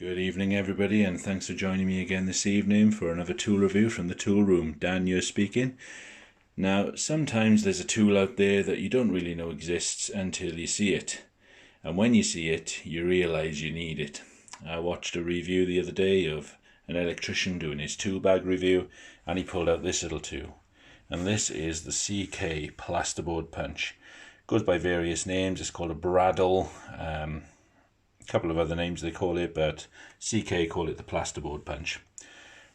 Good evening, everybody, and thanks for joining me again this evening for another tool review from the tool room. Dan here speaking. Now, sometimes there's a tool out there that you don't really know exists until you see it, and when you see it, you realize you need it. I watched a review the other day of an electrician doing his tool bag review, and he pulled out this little tool, and this is the CK plasterboard punch. It goes by various names. It's called a Bradle. Couple of other names they call it, but CK call it the plasterboard punch.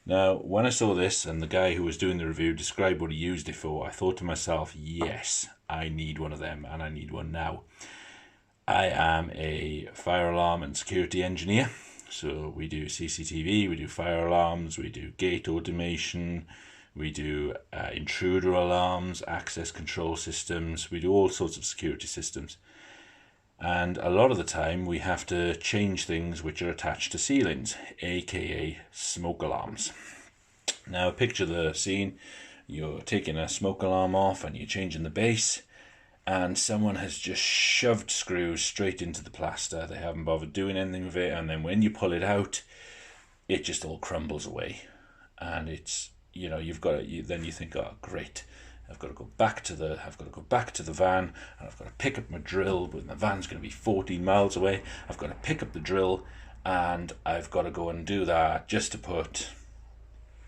Now, when I saw this and the guy who was doing the review described what he used it for, I thought to myself, yes, I need one of them, and I need one now. I am a fire alarm and security engineer, so we do CCTV, we do fire alarms, we do gate automation, we do intruder alarms, access control systems, we do all sorts of security systems. And a lot of the time we have to change things which are attached to ceilings, aka smoke alarms. Now picture the scene. You're taking a smoke alarm off and you're changing the base, and someone has just shoved screws straight into the plaster. They haven't bothered doing anything with it, and then when you pull it out, it just all crumbles away. And it's, you've got to, then you think, oh great, I've got to go back to the van, and I've got to pick up my drill, but my van's going to be 14 miles away. I've got to pick up the drill, and I've got to go and do that just to put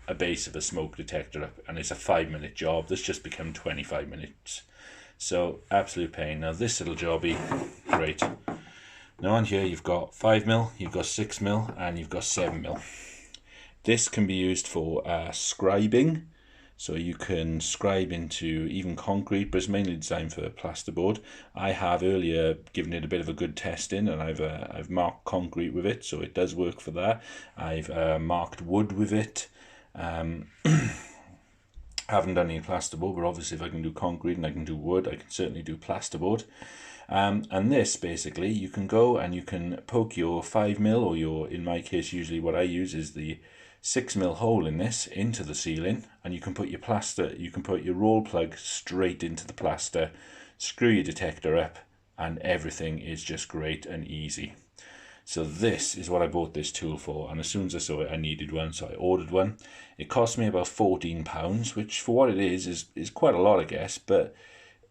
a base of a smoke detector up, and it's a 5-minute job. This just become 25 minutes. So absolute pain. Now this little jobby, great. Now on here you've got 5mm, you've got 6mm, and you've got 7mm. This can be used for scribing. So you can scribe into even concrete, but it's mainly designed for plasterboard. I have earlier given it a bit of a good testing, and I've marked concrete with it, so it does work for that. I've marked wood with it. Haven't done any plasterboard, but obviously if I can do concrete and I can do wood, I can certainly do plasterboard. And this basically, you can go and you can poke your 5mm, or your, in my case, usually what I use is the 6mm hole in this into the ceiling, and you can put your roll plug straight into the plaster, screw your detector up, and everything is just great and easy. So this is what I bought this tool for, and as soon as I saw it I needed one, so I ordered one. It cost me about £14, which for what it is quite a lot, I guess, but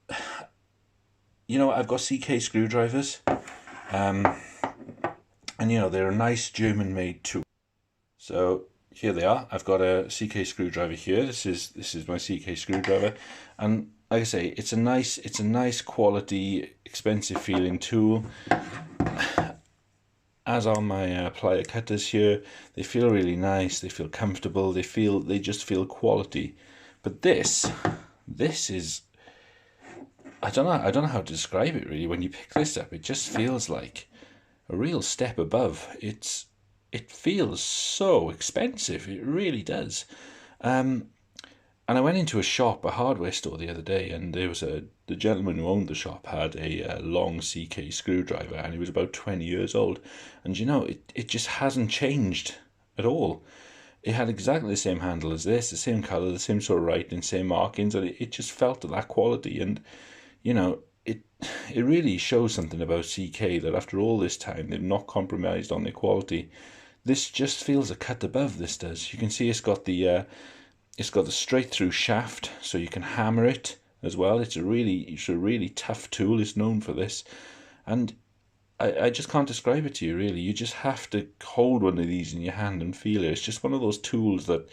I've got CK screwdrivers, and they're a nice German made tool. So here they are. I've got a CK screwdriver here. This is my CK screwdriver, and like I say, it's a nice quality, expensive feeling tool. As are my plier cutters here. They feel really nice. They feel comfortable. They just feel quality. But this is, I don't know how to describe it really. When you pick this up, it just feels like a real step above. It feels so expensive, it really does. And I went into a hardware store the other day, and there was the gentleman who owned the shop had a long CK screwdriver, and he was about 20 years old. And it just hasn't changed at all. It had exactly the same handle as this, the same colour, the same sort of writing, same markings, and it just felt of that quality. And it really shows something about CK, that after all this time they've not compromised on their quality. This just feels a cut above, this does. You can see it's got the straight through shaft, so you can hammer it as well. It's a really tough tool. It's known for this, and I just can't describe it to you really. You just have to hold one of these in your hand and feel it. It's just one of those tools that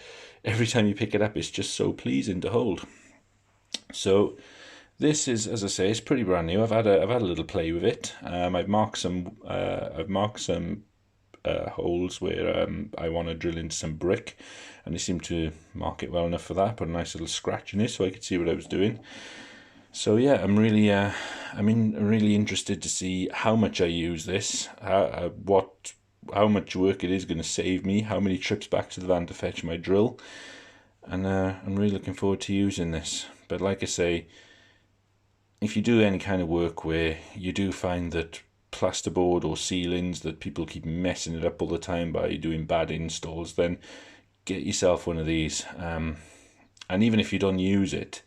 every time you pick it up, it's just so pleasing to hold. So this is, as I say, it's pretty brand new. I've had a little play with it. I've marked some holes where I want to drill into some brick, and they seem to mark it well enough for that. Put a nice little scratch in it so I could see what I was doing. So yeah, I'm really interested to see how much I use this, how much work it is going to save me, how many trips back to the van to fetch my drill, and I'm really looking forward to using this. But like I say, if you do any kind of work where you do find that plasterboard or ceilings, that people keep messing it up all the time by doing bad installs, then get yourself one of these. And even if you don't use it,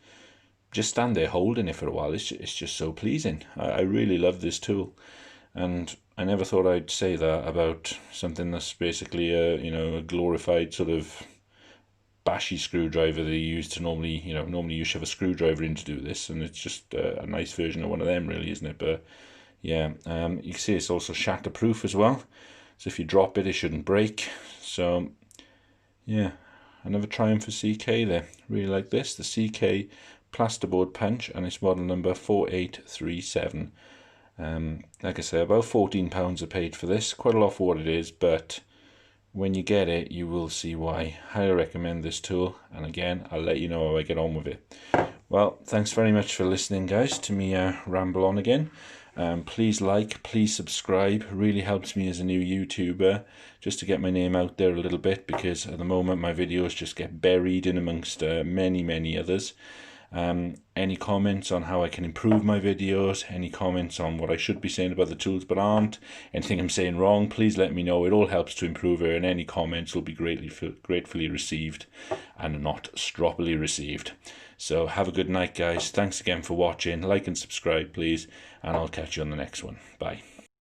just stand there holding it for a while. It's just so pleasing. I really love this tool, and I never thought I'd say that about something that's basically a glorified sort of bashy screwdriver that you use to normally you shove a screwdriver in to do this, and it's just a nice version of one of them, really, isn't it? But yeah, you can see it's also shatterproof as well, so if you drop it, it shouldn't break. So yeah, another triumph for CK there. Really like this, the CK plasterboard punch, and it's model number 4837. Like I say, about £14 I paid for this, quite a lot for what it is, but when you get it, you will see why. Highly recommend this tool, and again, I'll let you know how I get on with it. Well, thanks very much for listening, guys, to me ramble on again. Please like, please subscribe. Really helps me as a new YouTuber, just to get my name out there a little bit, because at the moment my videos just get buried in amongst many others. Any comments on how I can improve my videos, any comments on what I should be saying about the tools but aren't, anything I'm saying wrong, please let me know. It all helps to improve it, and any comments will be gratefully received and not stroppily received. So have a good night, guys. Thanks again for watching. Like and subscribe, please, and I'll catch you on the next one. Bye.